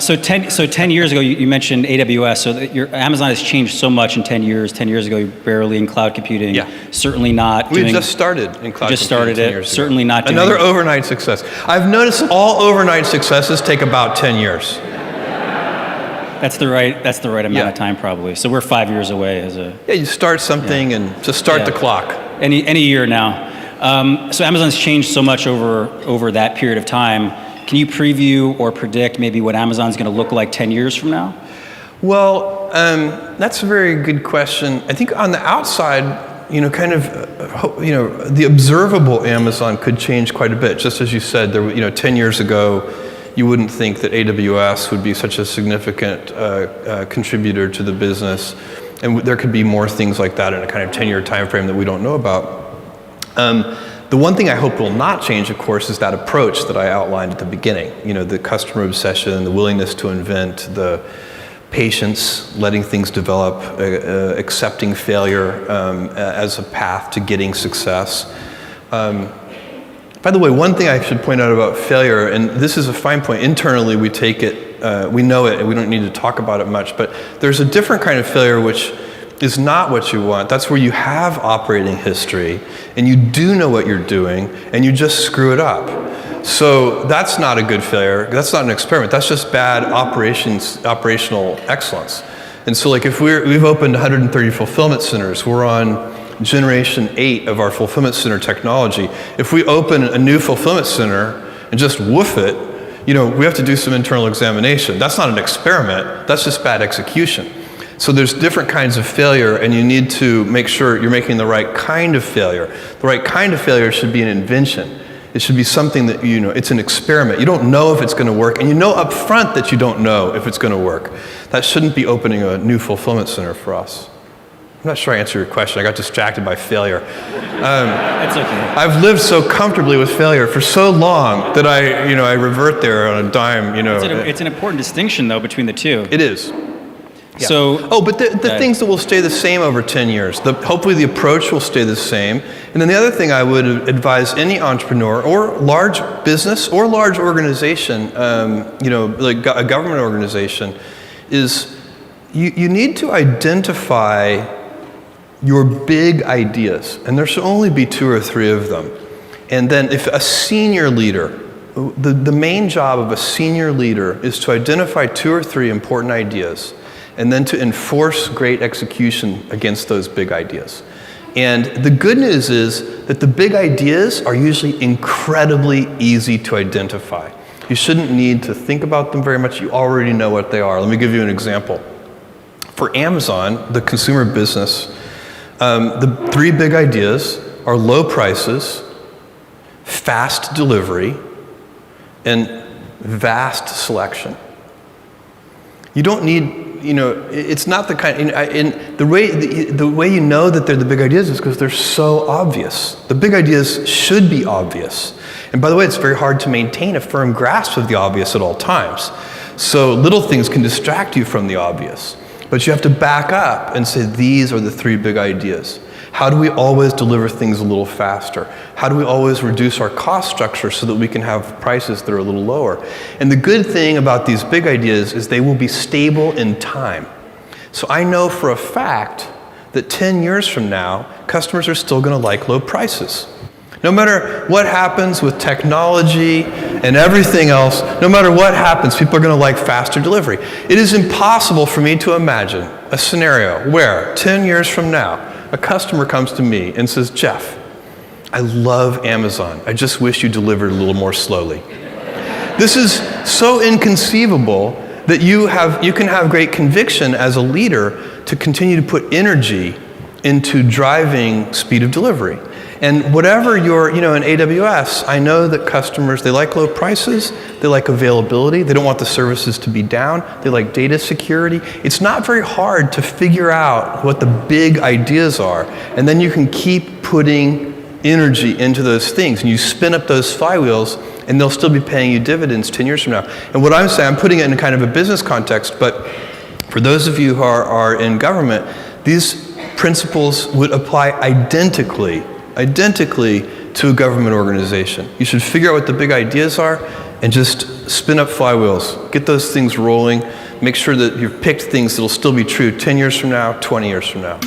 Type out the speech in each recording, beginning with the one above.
So 10 years ago, you mentioned AWS. So your Amazon has changed so much in 10 years. 10 years ago, you were barely in cloud computing. Yeah. Certainly not We doing... just started in cloud just computing started 10 it. years ago. Certainly not doing... Another overnight success. I've noticed all overnight successes take about 10 years. That's the right amount of time, probably. So we're 5 years away as a... Yeah, you start something and just start the clock. Any year now. So Amazon's changed so much over that period of time. Can you preview or predict maybe what Amazon's going to look like 10 years from now? Well, that's a very good question. I think on the outside, the observable Amazon could change quite a bit. Just as you said, 10 years ago, you wouldn't think that AWS would be such a significant contributor to the business. And there could be more things like that in a kind of 10-year time frame that we don't know about. The one thing I hope will not change, of course, is that approach that I outlined at the beginning. The customer obsession, the willingness to invent, the patience, letting things develop, accepting failure as a path to getting success. By the way, one thing I should point out about failure, and this is a fine point, internally we take it, we know it, and we don't need to talk about it much, but there's a different kind of failure which is not what you want. That's where you have operating history, and you do know what you're doing, and you just screw it up. So that's not a good failure. That's not an experiment. That's just bad operational excellence. And so like if we've opened 130 fulfillment centers, we're on generation 8 of our fulfillment center technology. If we open a new fulfillment center and just woof it, we have to do some internal examination. That's not an experiment. That's just bad execution. So there's different kinds of failure, and you need to make sure you're making the right kind of failure. The right kind of failure should be an invention. It should be something that, it's an experiment. You don't know if it's going to work, and you know up front that you don't know if it's going to work. That shouldn't be opening a new fulfillment center for us. I'm not sure I answered your question. I got distracted by failure. That's okay. I've lived so comfortably with failure for so long that I revert there on a dime. It's an important distinction, though, between the two. It is. Yeah. So, but the things that will stay the same over 10 years, hopefully the approach will stay the same. And then the other thing I would advise any entrepreneur or large business or large organization, like a government organization, is you need to identify your big ideas. And there should only be 2 or 3 of them. And then if a senior leader, the main job of a senior leader is to identify 2 or 3 important ideas and then to enforce great execution against those big ideas. And the good news is that the big ideas are usually incredibly easy to identify. You shouldn't need to think about them very much. You already know what they are. Let me give you an example. For Amazon, the consumer business, the 3 big ideas are low prices, fast delivery, and vast selection. You don't need, it's not the kind, and the way you know that they're the big ideas is because they're so obvious. The big ideas should be obvious. And by the way, it's very hard to maintain a firm grasp of the obvious at all times. So little things can distract you from the obvious. But you have to back up and say, these are the 3 big ideas. How do we always deliver things a little faster? How do we always reduce our cost structure so that we can have prices that are a little lower? And the good thing about these big ideas is they will be stable in time. So I know for a fact that 10 years from now, customers are still going to like low prices. No matter what happens with technology and everything else, no matter what happens, people are going to like faster delivery. It is impossible for me to imagine a scenario where 10 years from now, a customer comes to me and says, Jeff, I love Amazon. I just wish you delivered a little more slowly. This is so inconceivable that you can have great conviction as a leader to continue to put energy into driving speed of delivery. And whatever you're, in AWS, I know that customers, they like low prices, they like availability, they don't want the services to be down, they like data security. It's not very hard to figure out what the big ideas are, and then you can keep putting energy into those things, and you spin up those flywheels, and they'll still be paying you dividends 10 years from now. And what I'm saying, I'm putting it in kind of a business context, but for those of you who are in government, these principles would apply identically to a government organization. You should figure out what the big ideas are and just spin up flywheels, get those things rolling, make sure that you've picked things that'll still be true 10 years from now, 20 years from now.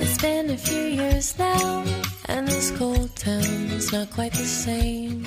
It's been a few years now, and this cold town is not quite the same.